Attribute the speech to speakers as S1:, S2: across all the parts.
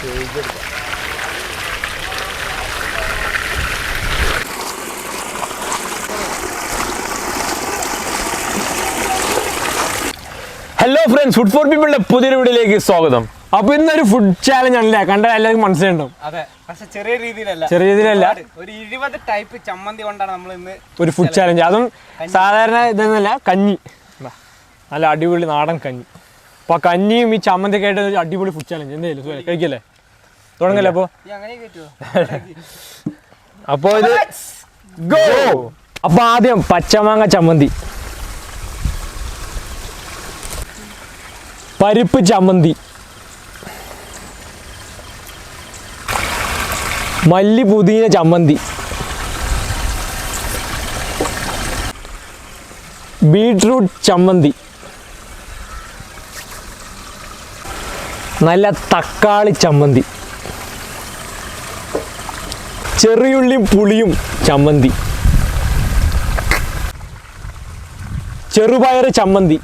S1: Hello friends, food for പീപ്പിളിന്റെ പുതിയൊരു വീഡിയോയിലേക്ക് സ്വാഗതം. അപ്പൊ ഇന്നൊരു ഫുഡ് ചാലഞ്ച് ആണല്ലേ, കണ്ടാൽ എല്ലാവർക്കും മനസ്സിലുണ്ടാവും.
S2: അതെ, പക്ഷെ ചെറിയ രീതിയിലല്ല.
S1: ഒരു
S2: 20 ടൈപ്പ് ചമ്മന്തി കൊണ്ടാണ് നമ്മൾ ഇന്ന്
S1: ഒരു ഫുഡ് ചാലഞ്ച്. അതും സാധാരണ ഇതൊന്നുമല്ല, കഞ്ഞി, നല്ല അടിപൊളി നാടൻ കഞ്ഞി. അപ്പൊ കഞ്ഞിയും ഈ ചമ്മന്തിയൊക്കെ ആയിട്ട് ഒരു അടിപൊളി ഫുഡ് ചാലഞ്ച്. എന്തായാലും കഴിക്കല്ലേ, തുടങ്ങല്ലേ? അപ്പൊ ഇത് ഗോ. അപ്പൊ ആദ്യം പച്ചമാങ്ങ ചമ്മന്തി, പരിപ്പ് ചമ്മന്തി, മല്ലി പുതിന ചമ്മന്തി, ബീട്രൂട്ട് ചമ്മന്തി, നല്ല തക്കാളി ചമ്മന്തി, ചെറിയുള്ളിയും പുളിയും ചമ്മന്തി, ചെറുപയർ ചമ്മന്തി,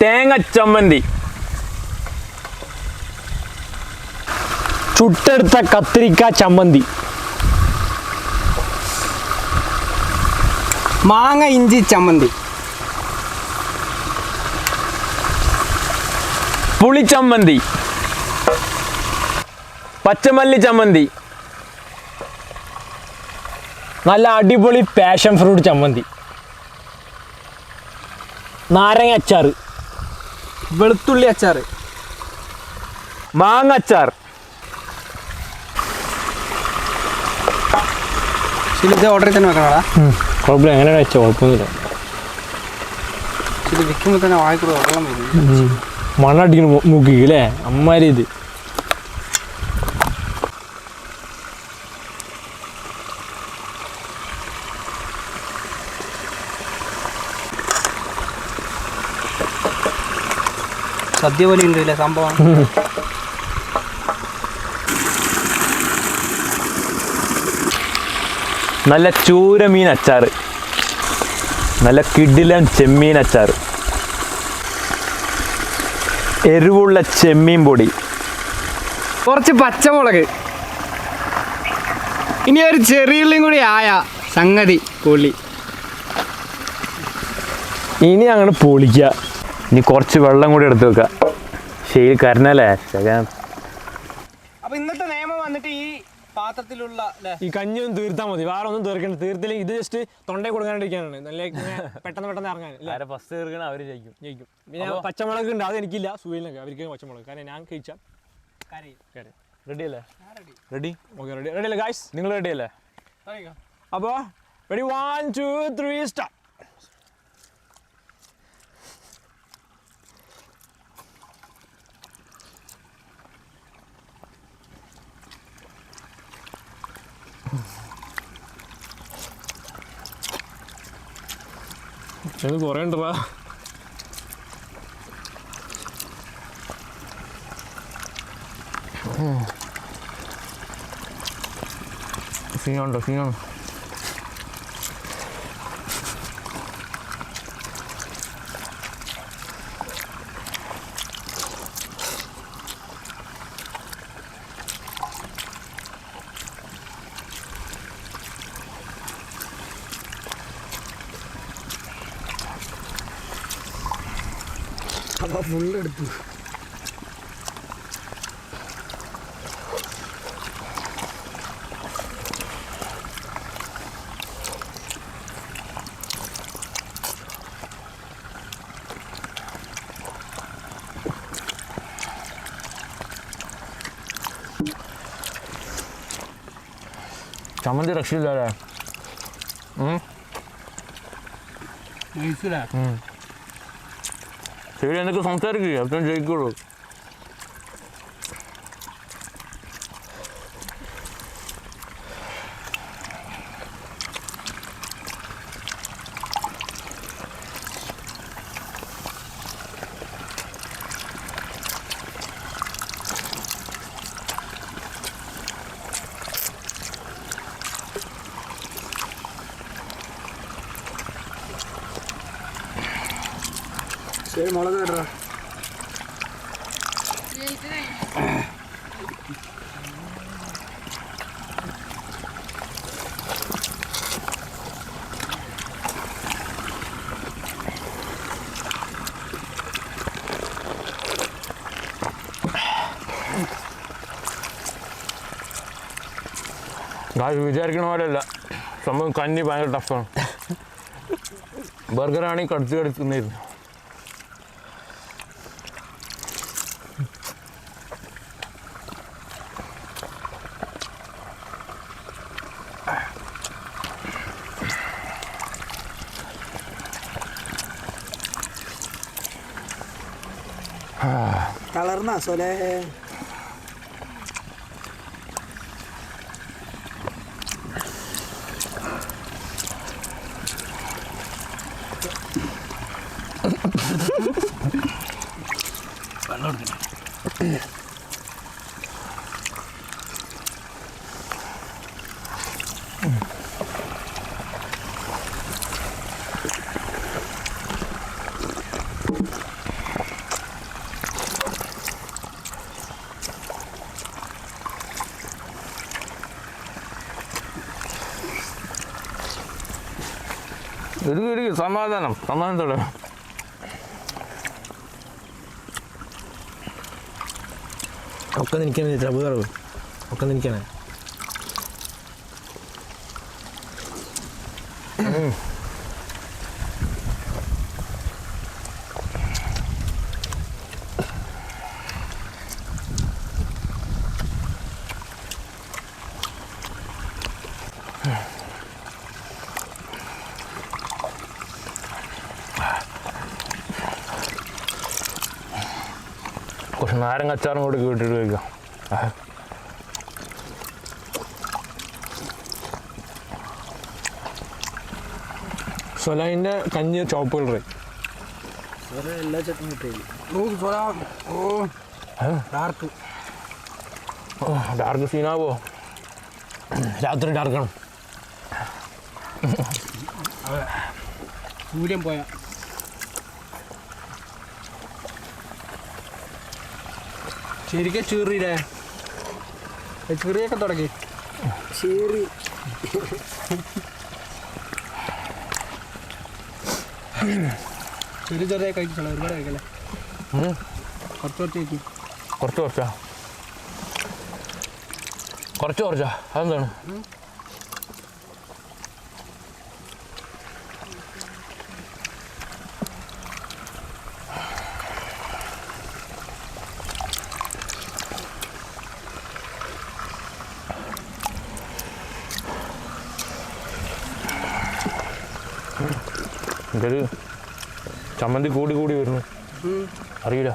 S1: തേങ്ങ ചമ്മന്തി, ചുട്ടെടുത്ത കത്തിരിക്ക ചമ്മന്തി,
S2: മാങ്ങ ഇഞ്ചി ചമ്മന്തി,
S1: പുളിച്ചമ്മന്തി, പച്ചമല്ലി ചമ്മന്തി, നല്ല അടിപൊളി പാഷൻ ഫ്രൂട്ട് ചമ്മന്തി, നാരങ്ങ അച്ചാർ,
S2: വെളുത്തുള്ളി അച്ചാർ,
S1: മാങ്ങ അച്ചാർ.
S2: ഓർഡർ തന്നെ വെക്കണോടാ.
S1: കുഴപ്പമില്ല, എങ്ങനെ വെച്ചോ, കുഴപ്പമൊന്നുമില്ല.
S2: വിൽക്കുമ്പോൾ തന്നെ വായിക്കൂടെ വെള്ളം വരും,
S1: മണ്ണടിക്കുന്ന മുക്കില്ലേ അമ്മാരി ഇത്.
S2: സദ്യ പോലെ ഉണ്ടല്ലേ സംഭവം.
S1: നല്ല ചൂരമീൻ അച്ചാർ, നല്ല കിടിലൻ ചെമ്മീൻ അച്ചാർ, എരിവുള്ള ചെമ്മീൻ പൊടി,
S2: കുറച്ച് പച്ചമുളക്, ഇനി ഒരു ചെറിയുള്ളിയും കൂടി ആയ സംഗതി പൊളി.
S1: ഇനി അങ്ങനെ പൊളിക്കുക. ഇനി കുറച്ച് വെള്ളം കൂടി എടുത്ത് വെക്കുക. ശരി കരണല്ലേ.
S2: അപ്പൊ ഇന്നത്തെ നിയമം വന്നിട്ട് ഈ പാത്രത്തിലുള്ള
S1: ഈ കഞ്ഞിയൊന്നും തീർത്താൽ മതി, വേറെ ഒന്നും തീർക്കണ്ട. തീർത്തില്ലെങ്കിൽ ഇത് ജസ്റ്റ് തൊണ്ടയിൽ കൊടുക്കാണ്ടിരിക്കാനാണ്, നല്ല പെട്ടെന്ന് ഇറങ്ങാൻ. ഫസ്റ്റ് തീർക്കണം, അവർ ജയിക്കും. പിന്നെ പച്ചമുളക് ഉണ്ട്, അത് എനിക്കില്ല, സുഹീലിനൊക്കെ അവർക്ക് പച്ചമുളക്, കാരണം ഞാൻ കഴിച്ചാൽ റെഡി അല്ലേ? റെഡി, ഓക്കെ, റെഡി അല്ലേ ഗായ്സ്? നിങ്ങൾ റെഡി അല്ലേ? അപ്പോൾ റെഡി, 1 2 3 സ്റ്റാർട്ട്. ഇത് കുറേ ഉണ്ടപ്പാ. സീനുണ്ടോ? സീനാണ്.
S2: ഫുള്ളെടുത്തു.
S1: ചമ്മന്തി രക്ഷയില്ലേ? ശരി, എന്നൊക്കെ സംസാരിക്കുക, അപ്പം ജയിക്കുള്ളൂ.
S2: ശരി, മുളക് ഇടറാ.
S3: വിചാരിക്കണ പോലെയല്ല സംഭവം. കഞ്ഞി ഭയങ്കര ടഫാണ്. ബർഗറാണെങ്കിൽ കടിച്ചു കടിക്കുന്നിരുന്നു.
S4: കളർന്നാ സോലേ
S3: ഇടുക്കി സമാധാനത്തോടെ.
S1: ഒക്കെ നിൽക്കണേ ചബുതറവ് ഒക്കെ നിൽക്കണേ.
S3: കുറച്ച് നാരങ്ങ അച്ചാറും കൂടി ഇട്ടിട്ട് വയ്ക്കാം.
S1: സൊലൈൻ്റെ കഞ്ഞി ചോപ്പ് കളറ്
S4: എല്ലാ ചട്ടനും കിട്ടിയില്ല.
S3: ഡാർക്ക് സീനാവോ?
S1: രാത്രി ഡാർക്കണം.
S2: സൂര്യൻ പോയാ ശരിക്കും ചീറിയില്ലേ? ചീറിയൊക്കെ തുടങ്ങി.
S4: ചീറി
S2: ചെറിയ ചെറിയ കഴിച്ചോളാം. ഒരുപാട് കഴിക്കല്ലേ? കുറച്ച് കഴിക്കും.
S3: കുറച്ചാ അതെന്താണ്? ഇതൊരു ചമ്മന്തി കൂടി വരുന്നു. അറിയില്ല.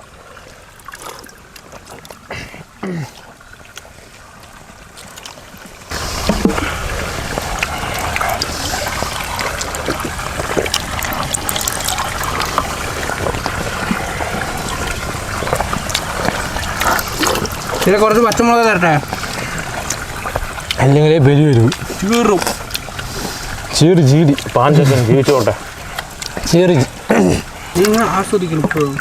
S2: ഇതിൽ കുറച്ച് പച്ചമുളക് തരട്ടെ?
S1: അല്ലെങ്കിലേ ബലി വരും.
S2: ചീറും.
S1: ചീടി
S3: പാഞ്ചൊക്കെ ജീവിച്ചോട്ടെ.
S1: ചീറി
S2: ആസ്വദിക്കണം ഇപ്പോഴും.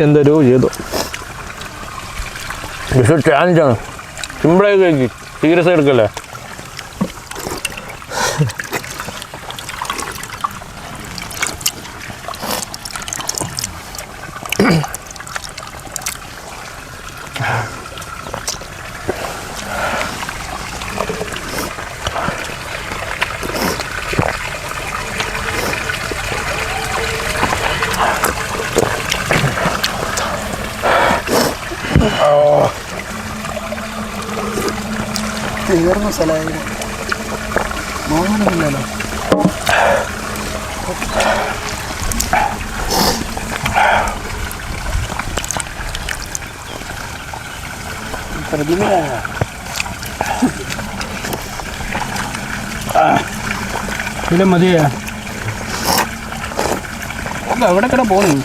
S1: എന്തോ ചെയ്തോ.
S3: ചാലഞ്ചാണ്. സിമ്പിളായി കഴിക്കും. സീരിയസ് എടുക്കല്ലേ?
S4: തീർന്ന സ്ഥലമായി മോഹനമില്ലല്ലോ. പ്രതിമ
S2: ഇതിൽ മതിയാ? എവിടെ കൂടെ പോകുന്നു?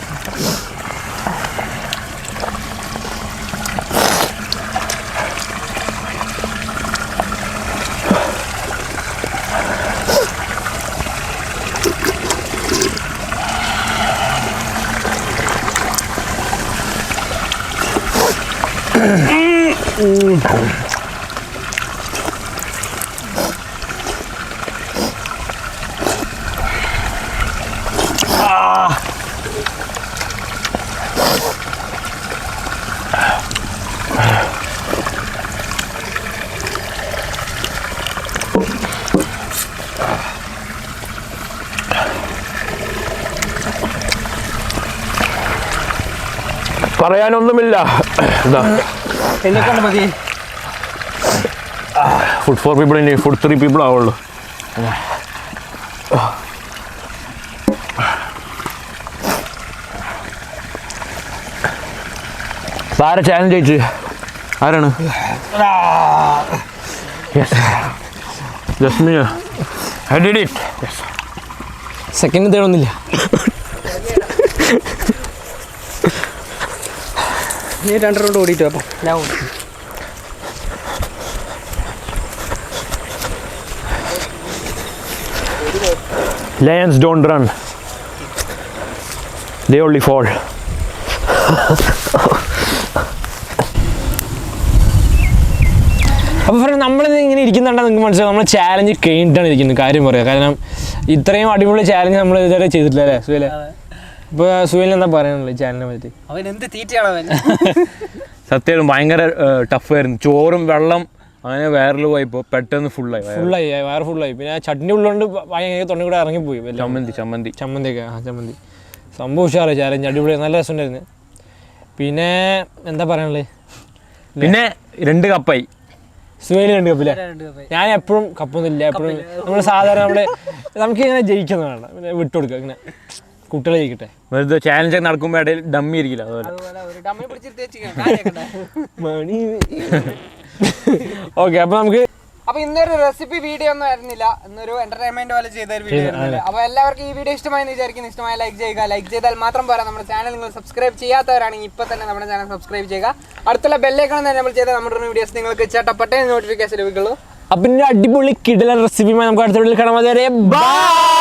S3: പറയാനൊന്നുമില്ല.
S2: എന്നെക്കൊണ്ട് മതി.
S3: ഫുഡ് 4 people ഇനി ഫുഡ് 3 people ആവുള്ളൂ. ആരാ ചാലഞ്ച് ജയിച്ച്? ആരാണ്? Just me. I did it.
S1: Second തേടൊന്നുമില്ല.
S2: നീ 2 റൗണ്ട് ഓടിയിട്ട് അപ്പം ഞാൻ ഓടി.
S3: Lions don't run. They only fall.
S1: അപ്പോൾ ഫ്രണ്ട് നമ്മളിത് ഇങ്ങനെ ഇരിക്കുന്നുണ്ടെങ്കിൽ നിങ്ങൾക്ക് മനസ്സിലാവും നമ്മൾ ചാലഞ്ച് കഴിഞ്ഞിട്ടാണ് ഇരിക്കുന്നത്. കാര്യം പറയാം, കാരണം ഇത്രയും അടിപൊളി ചാലഞ്ച് നമ്മൾ ഇതുവരെ ചെയ്തിട്ടില്ല അല്ലേ സുഹേലെ? ഇപ്പോൾ സുഹേലിന് എന്താ പറയാനുള്ളത് ഈ ചാനലിനെ പറ്റി?
S2: അവൻ എന്ത് തീറ്റയാണോ അവൻ?
S3: സത്യം ഭയങ്കര ടഫായിരുന്നു. ചോറും വെള്ളം അങ്ങനെ വയറിൽ പോയപ്പോൾ പെട്ടെന്ന് ഫുള്ളായി
S1: വയറ് ഫുള്ളായി. പിന്നെ ചട്നി ഉള്ളതുകൊണ്ട് ഭയങ്കര തൊണ്ണി കൂടെ ഇറങ്ങിപ്പോയി.
S3: ചമ്മന്തിയൊക്കെ
S1: ചമ്മന്തി സംഭവം ഉഷാറ് ചാലഞ്ച് അടിപൊളി, നല്ല രസമുണ്ടായിരുന്നു. പിന്നെ എന്താ പറയാനുള്ളത്?
S3: പിന്നെ 2 കപ്പായി.
S1: സുഹേല് 2 കപ്പില്ലേ? ഞാൻ എപ്പോഴും കപ്പൊന്നുമില്ല. എപ്പോഴും നമ്മൾ സാധാരണ നമുക്ക് ഇങ്ങനെ ജയിക്കുന്ന വേണ്ട, പിന്നെ വിട്ടുകൊടുക്കുക, ഇങ്ങനെ കുട്ടികളെ ജയിക്കട്ടെ.
S3: വെറുതെ ചാലഞ്ചൊക്കെ നടക്കുമ്പോൾ ഇടയിൽ ഡമ്മി ഇരിക്കില്ല. അതുപോലെ
S1: ഓക്കെ, അപ്പോൾ നമുക്ക്
S2: അപ്പൊ ഇന്നൊരു റെസിപ്പി വീഡിയോ ഒന്നും ആയിരുന്നില്ല, ഇന്നൊരു എന്റർടൈൻമെന്റ് പോലെ ചെയ്ത ഒരു വീഡിയോ ആയിരുന്നില്ല. അപ്പൊ എല്ലാവർക്കും ഈ വീഡിയോ ഇഷ്ടമായെന്ന് വിചാരിക്കുന്നു. ഇഷ്ടമായ ലൈക്ക് ചെയ്യുക. ലൈക്ക് ചെയ്താൽ മാത്രം പോരാ, നമ്മുടെ ചാനൽ നിങ്ങൾ സബ്സ്ക്രൈബ് ചെയ്യാത്തവരാണെങ്കിൽ ഇപ്പൊ തന്നെ നമ്മുടെ ചാനൽ സബ്സ്ക്രൈബ് ചെയ്യുക. അടുത്തുള്ള ബെല്ലൈക്കൺ നമ്മൾ ചെയ്ത നമ്മുടെ വീഡിയോസ് നിങ്ങൾക്ക് ചട്ടപ്പെട്ടേ നോട്ടിഫിക്കേഷൻ ലഭിക്കുള്ളൂ.
S1: അപ്പം അടിപൊളി കിടിലൻ റെസിപ്പിയുമായി നമുക്ക് അടുത്ത വീഡിയോയിൽ കാണാൻ. ബൈ.